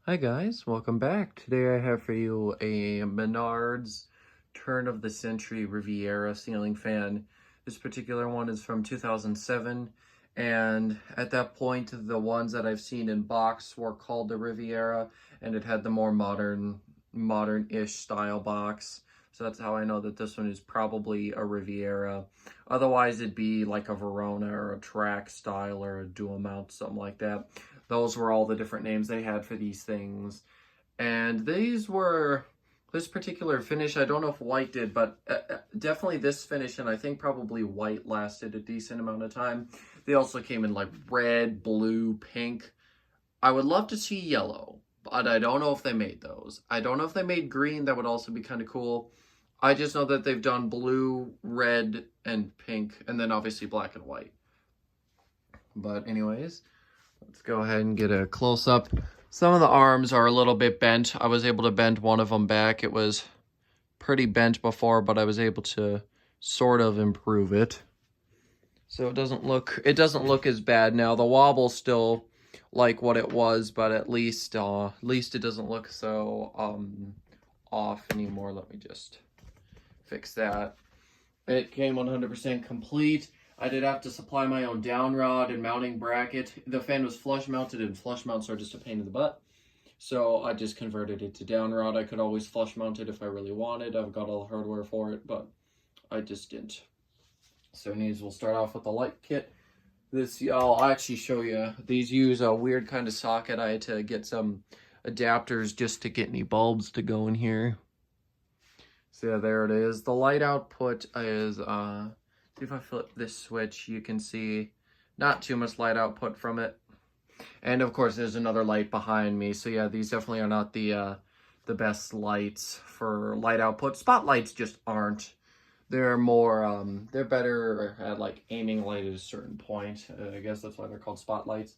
Hi guys, welcome back. Today I have for you a Menards turn of the century Riviera ceiling fan. This particular one is from 2007, and at that point the ones that I've seen in box were called the Riviera, and it had the more modern-ish style box. So that's how I know that this one is probably a Riviera. Otherwise it'd be like a Verona or a track style or a dual mount, something like that. Those were all the different names they had for these things. And this particular finish, I don't know if white did, but definitely this finish, and I think probably white lasted a decent amount of time. They also came in like red, blue, pink. I would love to see yellow, but I don't know if they made those. I don't know if they made green. That would also be kind of cool. I just know that they've done blue, red, and pink, and then obviously black and white. But anyways, let's go ahead and get a close-up. Some of the arms are a little bit bent. I was able to bend one of them back. It was pretty bent before, but I was able to sort of improve it. So it doesn't look as bad now. The wobble's still like what it was, but at least it doesn't look so off anymore. Let me just fix that. It came 100% complete. I did have to supply my own down rod and mounting bracket. The fan was flush mounted, and flush mounts are just a pain in the butt. So I just converted it to down rod. I could always flush mount it if I really wanted. I've got all the hardware for it, but I just didn't. So anyways, we'll start off with the light kit. I'll actually show you. These use a weird kind of socket. I had to get some adapters just to get any bulbs to go in here. So yeah, there it is. The light output is, if I flip this switch, you can see not too much light output from it. And of course, there's another light behind me. So yeah, these definitely are not the best lights for light output. Spotlights just aren't. They're more, they're better at like aiming light at a certain point. I guess that's why they're called spotlights.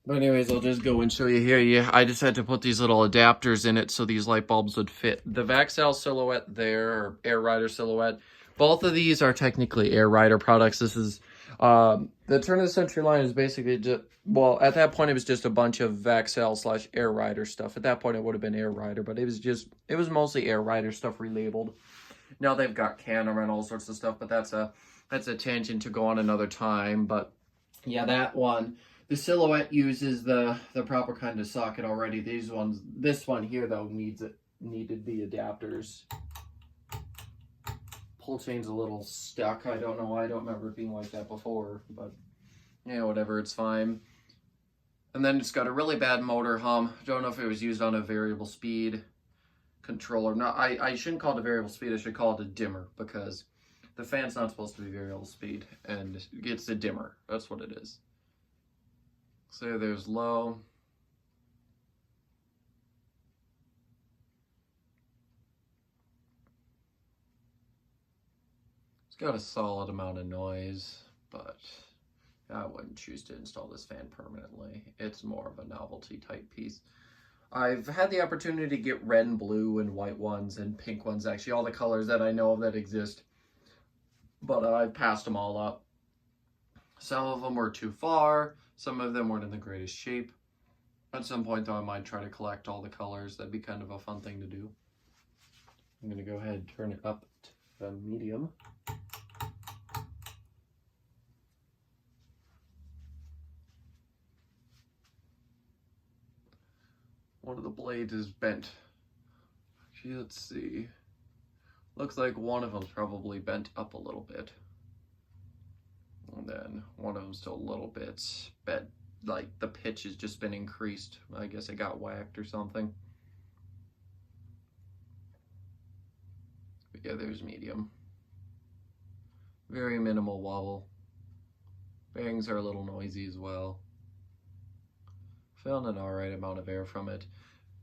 But anyways, I'll just go and show you here. Yeah, I just had to put these little adapters in it so these light bulbs would fit. The Vaxxal Silhouette there, or Air Rider Silhouette, both of these are technically Air Rider products. This is, the turn of the century line is basically just, well, at that point it was just a bunch of Vaxxal / Air Rider stuff. At that point it would have been Air Rider, but it was mostly Air Rider stuff relabeled. Now they've got Canner and all sorts of stuff, but that's a tangent to go on another time. But yeah, that one. The Silhouette uses the proper kind of socket already. This one here though needed the adapters. Pull chain's a little stuck. I don't know why. I don't remember it being like that before, but yeah, whatever, it's fine. And then it's got a really bad motor hum. Don't know if it was used on a variable speed controller. No, I shouldn't call it a variable speed. I should call it a dimmer, because the fan's not supposed to be variable speed, and it's a dimmer. That's what it is. So there's low. It's got a solid amount of noise, but I wouldn't choose to install this fan permanently. It's more of a novelty type piece. I've had the opportunity to get red and blue and white ones and pink ones, actually all the colors that I know of that exist, but I've passed them all up. Some of them were too far, some of them weren't in the greatest shape. At some point though, I might try to collect all the colors. That'd be kind of a fun thing to do. I'm gonna go ahead and turn it up to the medium. One of the blades is bent. Actually, let's see. Looks like one of them's probably bent up a little bit. And then one of them's still a little bit bent, like the pitch has just been increased. I guess it got whacked or something. But yeah, there's medium. Very minimal wobble. Bearings are a little noisy as well. Feeling an alright amount of air from it.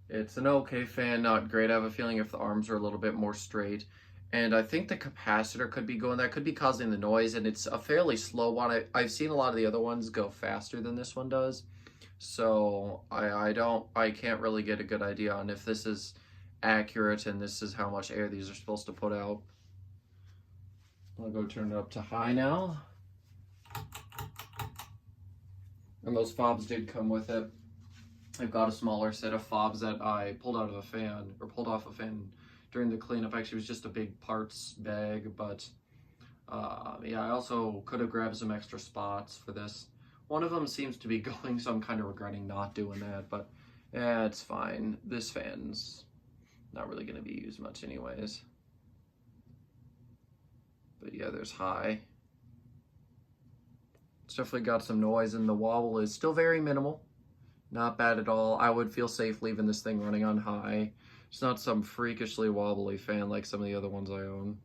It's an okay fan, not great. I have a feeling if the arms are a little bit more straight. And I think the capacitor could be going, that could be causing the noise, and it's a fairly slow one. I've seen a lot of the other ones go faster than this one does. So I can't really get a good idea on if this is accurate and this is how much air these are supposed to put out. I'll go turn it up to high now. And those fobs did come with it. I've got a smaller set of fobs that I pulled out of a fan, or pulled off a fan during the cleanup. Actually, it was just a big parts bag, but yeah, I also could have grabbed some extra spots for this. One of them seems to be going, so I'm kind of regretting not doing that, but yeah, it's fine. This fan's not really going to be used much anyways. But yeah, there's high. It's definitely got some noise, and the wobble is still very minimal. Not bad at all. I would feel safe leaving this thing running on high. It's not some freakishly wobbly fan like some of the other ones I own.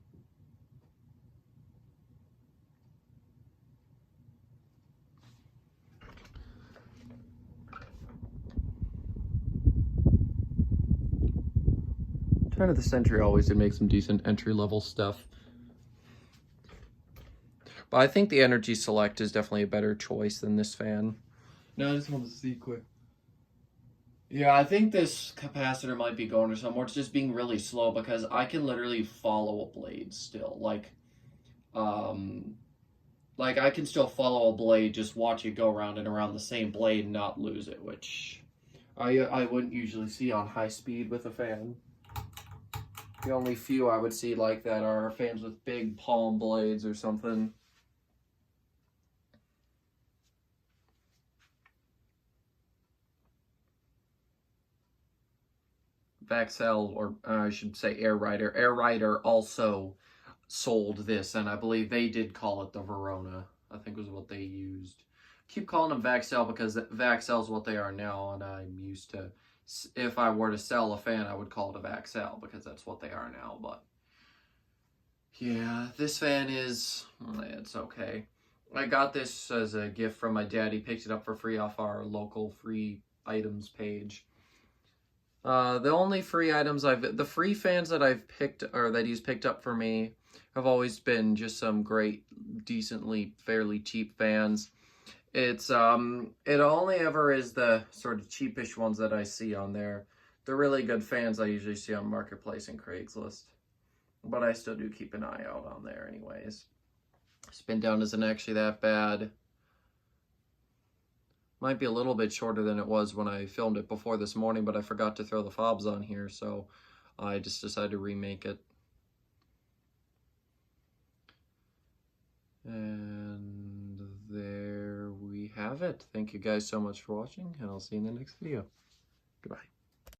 Turn of the century always did make some decent entry-level stuff. But I think the Energy Select is definitely a better choice than this fan. Now I just want to see quick. Yeah, I think this capacitor might be going to somewhere. It's just being really slow because I can literally follow a blade still. Like I can still follow a blade, just watch it go around and around the same blade and not lose it, which I wouldn't usually see on high speed with a fan. The only few I would see like that are fans with big palm blades or something. Vaxel, or I should say Air Rider. Air Rider also sold this, and I believe they did call it the Verona, I think was what they used. Keep calling them Vaxel because Vaxel is what they are now, and I'm used to, if I were to sell a fan, I would call it a Vaxel because that's what they are now. But yeah, this fan is, it's okay. I got this as a gift from my dad. He picked it up for free off our local free items page. The only free items the free fans that I've picked, or that he's picked up for me, have always been just some great, decently, fairly cheap fans. It's, it only ever is the sort of cheapish ones that I see on there. The really good fans I usually see on Marketplace and Craigslist. But I still do keep an eye out on there anyways. Spin down isn't actually that bad. Might be a little bit shorter than it was when I filmed it before this morning, but I forgot to throw the fobs on here, so I just decided to remake it. And there we have it. Thank you guys so much for watching, and I'll see you in the next video. Goodbye.